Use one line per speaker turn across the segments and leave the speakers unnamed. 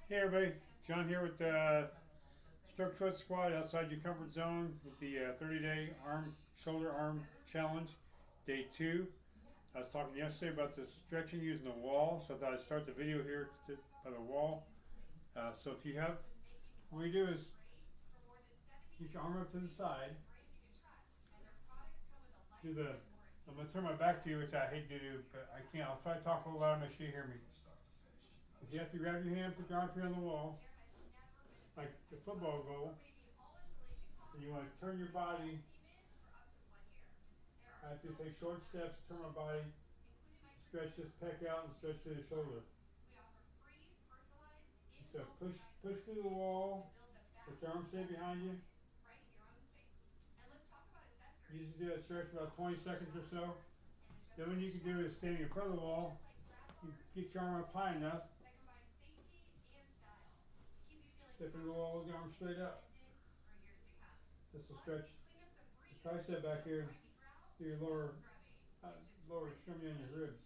Hey everybody, John here with Stroke Foot Squad outside your comfort zone with the 30-day shoulder arm challenge, day two. I was talking yesterday about the stretching using the wall, so I thought I'd start the video here by the wall. So if you have, what you do is get your arm up to the side, do the, I'm going to turn my back to you, which I hate to do, but I can't. I'll try to talk a little loud, make sure you hear me. If you have to grab your hand, put your arm here on the wall, like the football goal, and you want to turn your body. I have to take short steps, turn my body, stretch this pec out and stretch to the shoulder. So push through the wall, let your arms stay behind you. Usually do that stretch for about 20 seconds or so. Then what you can do is standing in front of the wall, you get your arm up high enough, step into the wall with your arm straight up. This will stretch the tricep back here to your lower extremity and your ribs.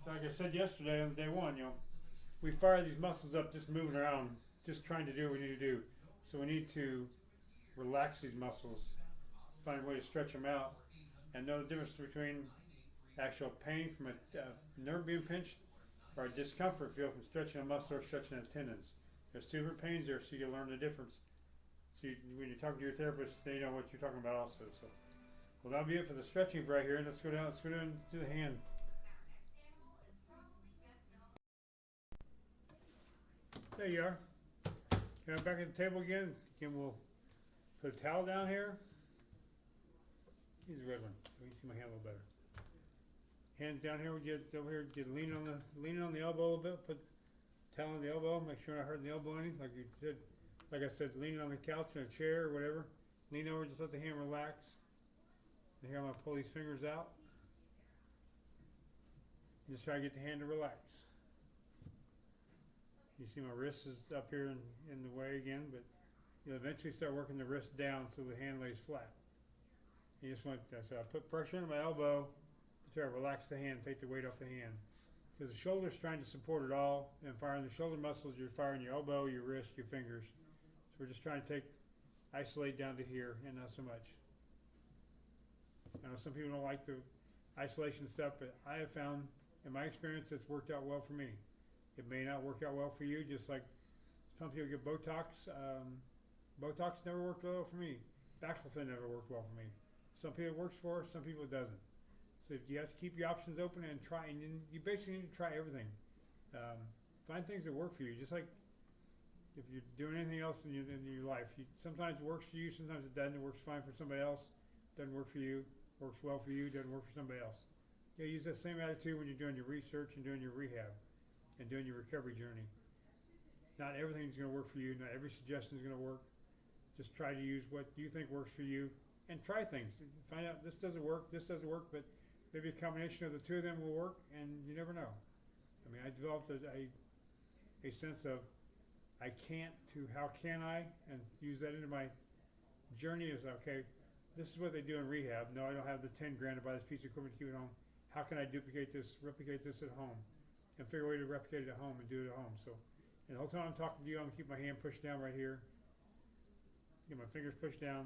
Like I said yesterday on day one, we fire these muscles up just moving around, just trying to do what we need to do. So we need to relax these muscles, find a way to stretch them out, and know the difference between actual pain from a nerve being pinched or a discomfort feel from stretching a muscle or stretching a tendons. There's two different pains there, so you can learn the difference. So when you're talking to your therapist, they know what you're talking about also. So, well, that'll be it for the stretching for right here. Let's go down. Let's go down to the hand. There you are. Now back at the table again. Again, we'll put a towel down here. Use a red one so you can see my hand a little better. Hands down here. We get over here. Get lean on the elbow a little bit. Put towel on the elbow. Make sure I'm not hurting the elbow any. Like I said, leaning on the couch in a chair or whatever. Lean over. Just let the hand relax. And here I'm gonna pull these fingers out. Just try to get the hand to relax. You see my wrist is up here in the way again, but you'll eventually start working the wrist down so the hand lays flat. You just want so I put pressure on my elbow to try to relax the hand, take the weight off the hand. Because the shoulder's trying to support it all, and firing the shoulder muscles, you're firing your elbow, your wrist, your fingers. So we're just trying to isolate down to here and not so much. I know some people don't like the isolation stuff, but I have found, in my experience, it's worked out well for me. It may not work out well for you, just like some people get Botox. Botox never worked well for me. Baclofen never worked well for me. Some people it works for, some people it doesn't. So you have to keep your options open and try, and you basically need to try everything. Find things that work for you, just like if you're doing anything else in your life. Sometimes it works for you, sometimes it doesn't. It works fine for somebody else, doesn't work for you, works well for you, doesn't work for somebody else. You use that same attitude when you're doing your research and doing your rehab and doing your recovery journey. Not everything's going to work for you. Not every suggestion is going to work. Just try to use what you think works for you and try things. Find out this doesn't work, but maybe a combination of the two of them will work, and you never know. I mean, I developed a sense of I can't to how can I, and use that into my journey as okay, this is what they do in rehab. No, I don't have the 10 grand to buy this piece of equipment to keep it home. How can I replicate this at home? And figure a way to replicate it at home and do it at home. So, and the whole time I'm talking to you, I'm gonna keep my hand pushed down right here. Get my fingers pushed down.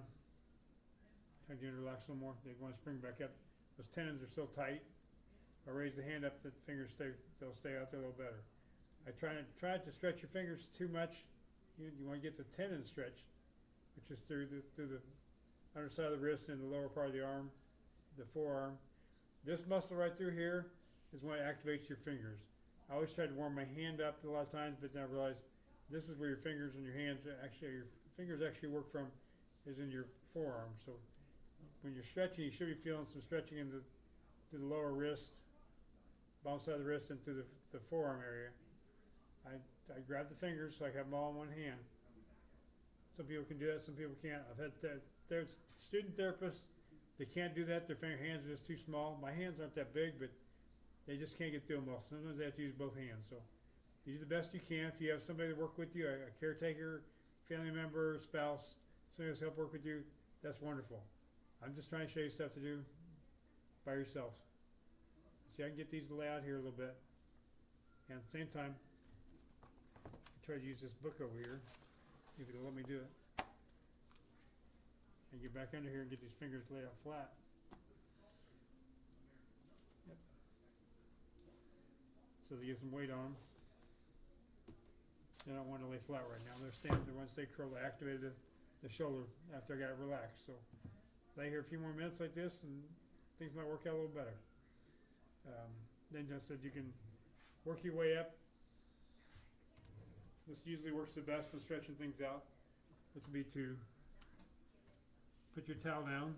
Try to relax a little more. They want to spring back up. Those tendons are still tight. If I raise the hand up, the fingers they'll stay out there a little better. I try not to stretch your fingers too much. You want to get the tendon stretched, which is through the underside of the wrist and the lower part of the arm, the forearm. This muscle right through here is what activates your fingers. I always try to warm my hand up a lot of times, but then I realized this is where your fingers and your hands your fingers actually work from, is in your forearm. So when you're stretching, you should be feeling some stretching to the lower wrist, bottom side of the wrist, and to the forearm area. I grab the fingers so I have them all in one hand. Some people can do that, some people can't. I've had there's student therapists that can't do that. Their hands are just too small. My hands aren't that big, but they just can't get through them well. Sometimes they have to use both hands. So you do the best you can. If you have somebody to work with you, a caretaker, family member, spouse, somebody who's help work with you, that's wonderful. I'm just trying to show you stuff to do by yourself. See, I can get these to lay out here a little bit. And at the same time, I try to use this book over here, if it'll let me do it. And get back under here and get these fingers laid out flat. Yep. So they get some weight on them. They don't want to lay flat right now. They're standing there once they curl, they activated the shoulder after I got it relaxed. So lay here a few more minutes like this and things might work out a little better. Then I said you can work your way up. This usually works the best in stretching things out, which would be to put your towel down,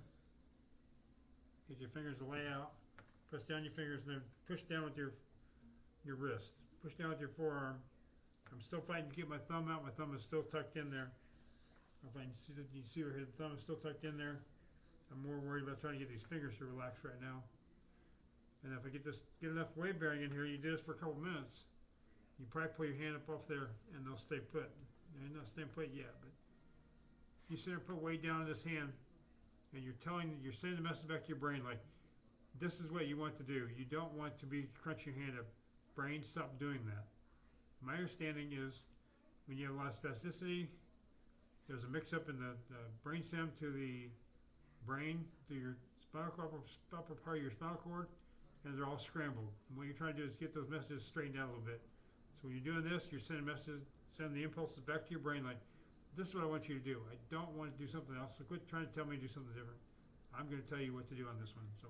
get your fingers to lay out, press down your fingers, and then push down with your wrist. Push down with your forearm. I'm still fighting to get my thumb out. My thumb is still tucked in there. If I can see that, you see right here, the thumb is still tucked in there. I'm more worried about trying to get these fingers to relax right now. And if I get enough weight bearing in here, you do this for a couple minutes, you probably pull your hand up off there and they'll stay put. They're not staying put yet, but you sit there and put weight down in this hand and you're sending the message back to your brain like, this is what you want to do. You don't want to be crunching your hand up. Brain, stop doing that. My understanding is when you have a lot of spasticity, there's a mix up in the brain stem to the brain, to your upper part of your spinal cord, and they're all scrambled. And what you're trying to do is get those messages straightened out a little bit. So when you're doing this, you're sending messages, sending the impulses back to your brain like, this is what I want you to do. I don't want to do something else, so quit trying to tell me to do something different. I'm going to tell you what to do on this one. So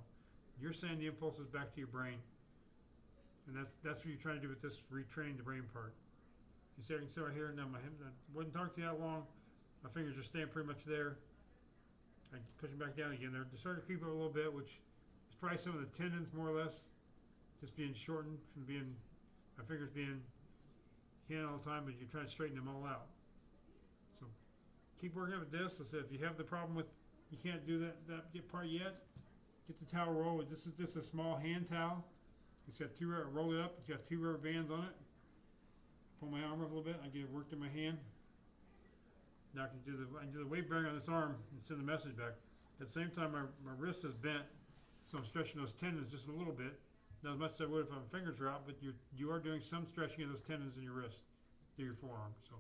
you're sending the impulses back to your brain. And that's what you're trying to do with this retraining the brain part. You see, I can sit right here, now my hand, I wouldn't talk to you that long. My fingers are staying pretty much there. I can push them back down again. They're starting to creep up a little bit, which is probably some of the tendons more or less just being shortened from my fingers being in all the time, but you're trying to straighten them all out. So keep working with this. I said, if you have the problem with, you can't do that part yet, get the towel roll. This is just a small hand towel. It's got roll it up, it's got 2 rubber bands on it. Pull my arm up a little bit, I get it worked in my hand. Now I can do the weight bearing on this arm and send the message back. At the same time, my wrist is bent, so I'm stretching those tendons just a little bit. Not as much as I would if my fingers were out, but you are doing some stretching of those tendons in your wrist through your forearm. So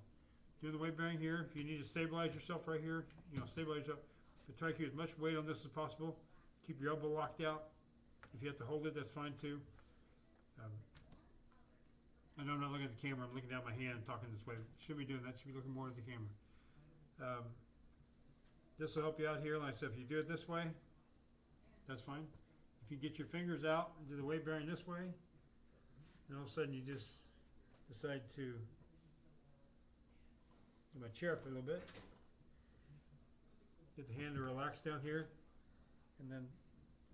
do the weight bearing here. If you need to stabilize yourself right here, stabilize yourself. But try to keep as much weight on this as possible. Keep your elbow locked out. If you have to hold it, that's fine too. I know I'm not looking at the camera, I'm looking down my hand and talking this way. Should be doing that, should be looking more at the camera. This will help you out here. Like I said, if you do it this way, that's fine. If you get your fingers out and do the weight bearing this way, and all of a sudden you just decide to get my chair up a little bit, get the hand to relax down here, and then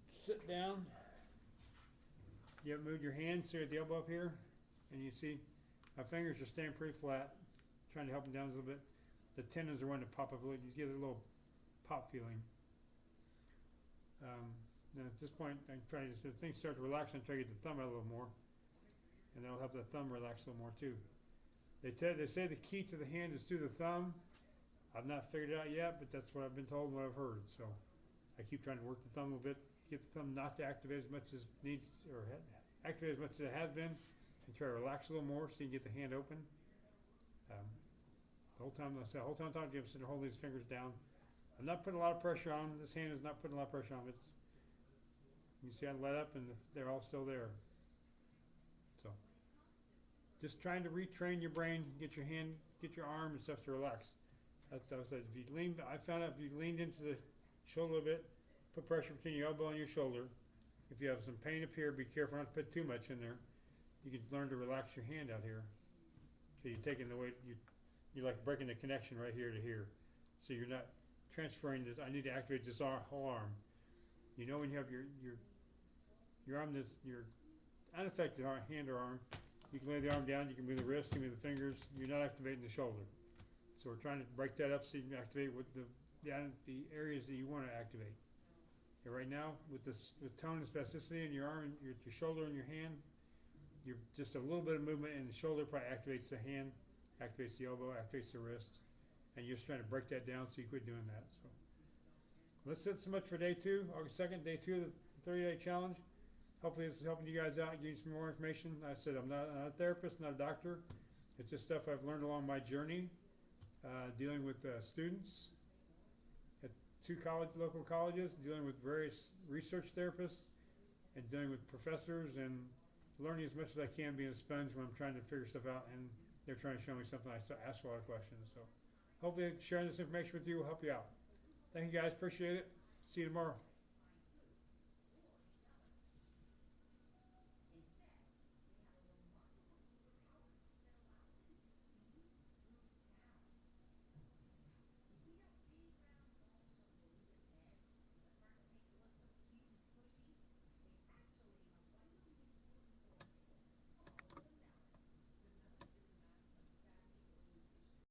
sit down. You have moved your hand, so you have the elbow up here, and you see my fingers are staying pretty flat, trying to help them down a little bit. The tendons are wanting to pop up a little, you get a little pop feeling. Then at this point, I'm trying to, as things start to relax, I'm trying to get the thumb out a little more, and that'll help the thumb relax a little more too. They say the key to the hand is through the thumb. I've not figured it out yet, but that's what I've been told and what I've heard. So I keep trying to work the thumb a little bit, get the thumb not to activate as much as needs, or activate as much as it has been, and try to relax a little more so you can get the hand open. The whole time I'm talking to you, I'm sitting holding these fingers down. I'm not putting a lot of pressure on them. This hand is not putting a lot of pressure on it. You see I let up and they're all still there. So just trying to retrain your brain, get your hand, get your arm and stuff to relax. That's what I said. I found out if you leaned into the shoulder a bit, put pressure between your elbow and your shoulder. If you have some pain up here, be careful not to put too much in there. You can learn to relax your hand out here. So you're taking the weight, you're like breaking the connection right here to here. So you're not transferring this. I need to activate this whole arm. You know when you have your arm, your unaffected hand or arm, you can lay the arm down, you can move the wrist, you can move the fingers, you're not activating the shoulder. So we're trying to break that up so you can activate with the areas that you want to activate. And right now, with tone and spasticity in your arm, your shoulder and your hand, you're just a little bit of movement in the shoulder probably activates the hand, activates the elbow, activates the wrist, and you're just trying to break that down so you quit doing that. So That's it so much for day 2, August 2nd, day 2 of the 30-day challenge. Hopefully this is helping you guys out and giving you some more information. I said I'm not a therapist, not a doctor. It's just stuff I've learned along my journey, dealing with students at 2 local colleges, dealing with various research therapists, and dealing with professors, and learning as much as I can, being a sponge when I'm trying to figure stuff out, and they're trying to show me something. I ask a lot of questions. So hopefully sharing this information with you will help you out. Thank you guys, appreciate it. See you tomorrow.